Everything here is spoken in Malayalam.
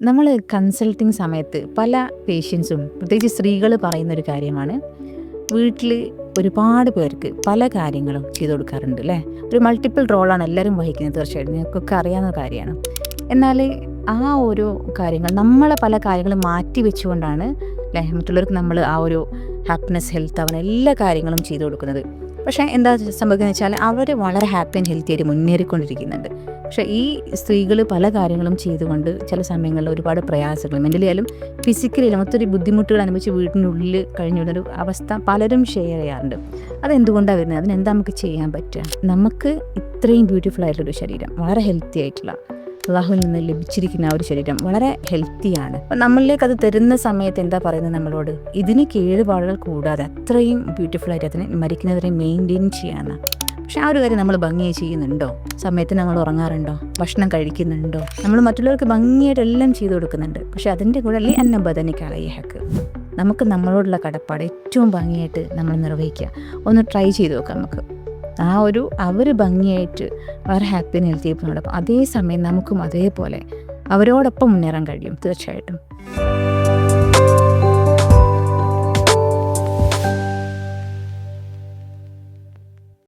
നമ്മൾ കൺസൾട്ടിങ് സമയത്ത് പല പേഷ്യൻസും പ്രത്യേകിച്ച് സ്ത്രീകൾ പറയുന്നൊരു കാര്യമാണ്, വീട്ടിൽ ഒരുപാട് പേർക്ക് പല കാര്യങ്ങളും ചെയ്തു കൊടുക്കാറുണ്ട് അല്ലേ. ഒരു മൾട്ടിപ്പിൾ റോളാണ് എല്ലാവരും വഹിക്കുന്നത്. തീർച്ചയായിട്ടും നിങ്ങൾക്കൊക്കെ അറിയാവുന്ന കാര്യമാണ്. എന്നാൽ ആ ഓരോ കാര്യങ്ങൾ നമ്മളെ പല കാര്യങ്ങളും മാറ്റി വെച്ചുകൊണ്ടാണ് അല്ലേ മറ്റുള്ളവർക്ക് നമ്മൾ ആ ഒരു ഹാപ്പിനെസ്, ഹെൽത്ത്, അവൻ എല്ലാ കാര്യങ്ങളും ചെയ്തു കൊടുക്കുന്നത്. പക്ഷേ എന്താ സംഭവിക്കുന്നത് വെച്ചാൽ അവർ വളരെ ഹാപ്പി ആൻഡ് ഹെൽത്തി ആയിട്ട് മുന്നേറിക്കൊണ്ടിരിക്കുന്നുണ്ട്. പക്ഷേ ഈ സ്ത്രീകൾ പല കാര്യങ്ങളും ചെയ്തുകൊണ്ട് ചില സമയങ്ങളിൽ ഒരുപാട് പ്രയാസങ്ങൾ മെൻ്റലി ആയാലും ഫിസിക്കലി ആയാലും ഒത്തിരി ബുദ്ധിമുട്ടുകൾ അനുഭവിച്ച് വീട്ടിനുള്ളിൽ കഴിഞ്ഞു വരുന്നൊരു അവസ്ഥ പലരും ഷെയർ ചെയ്യാറുണ്ട്. അതെന്തുകൊണ്ടാണ് വരുന്നത്? അതിനെന്താ നമുക്ക് ചെയ്യാൻ പറ്റുക? നമുക്ക് ഇത്രയും ബ്യൂട്ടിഫുൾ ആയിട്ടുള്ളൊരു ശരീരം, വളരെ ഹെൽത്തി ആയിട്ടുള്ള അള്ളാഹുവിൽ നിന്ന് ലഭിച്ചിരിക്കുന്ന ആ ഒരു ശരീരം വളരെ ഹെൽത്തിയാണ്. അപ്പം നമ്മളിലേക്ക് അത് തരുന്ന സമയത്ത് എന്താ പറയുന്നത് നമ്മളോട്? ഇതിന് കേടുപാടുകൾ കൂടാതെ അത്രയും ബ്യൂട്ടിഫുള്ളായിട്ട് അതിനെ മരിക്കുന്നവരെ മെയിൻറ്റെയിൻ ചെയ്യാനാണ്. പക്ഷെ ആ ഒരു കാര്യം നമ്മൾ ഭംഗിയായി ചെയ്യുന്നുണ്ടോ? സമയത്ത് നമ്മൾ ഉറങ്ങാറുണ്ടോ? ഭക്ഷണം കഴിക്കുന്നുണ്ടോ? നമ്മൾ മറ്റുള്ളവർക്ക് ഭംഗിയായിട്ട് എല്ലാം ചെയ്തു കൊടുക്കുന്നുണ്ട്. പക്ഷെ അതിൻ്റെ കൂടെ അല്ലേ അന്ന ബദനിക്കാളെ ഹക്ക്, നമുക്ക് നമ്മളോടുള്ള കടപ്പാട് ഏറ്റവും ഭംഗിയായിട്ട് നമ്മൾ നിർവഹിക്കുക. ഒന്ന് ട്രൈ ചെയ്ത് നോക്കാം. നമുക്ക് ആ ഒരു അവർ ഭംഗിയായിട്ട് വളരെ ഹാപ്പി ആൻഡ് ഹെൽത്തി ആയി പോകുന്നുണ്ട്. അപ്പം അതേസമയം നമുക്കും അതേപോലെ അവരോടൊപ്പം മുന്നേറാൻ കഴിയും തീർച്ചയായിട്ടും.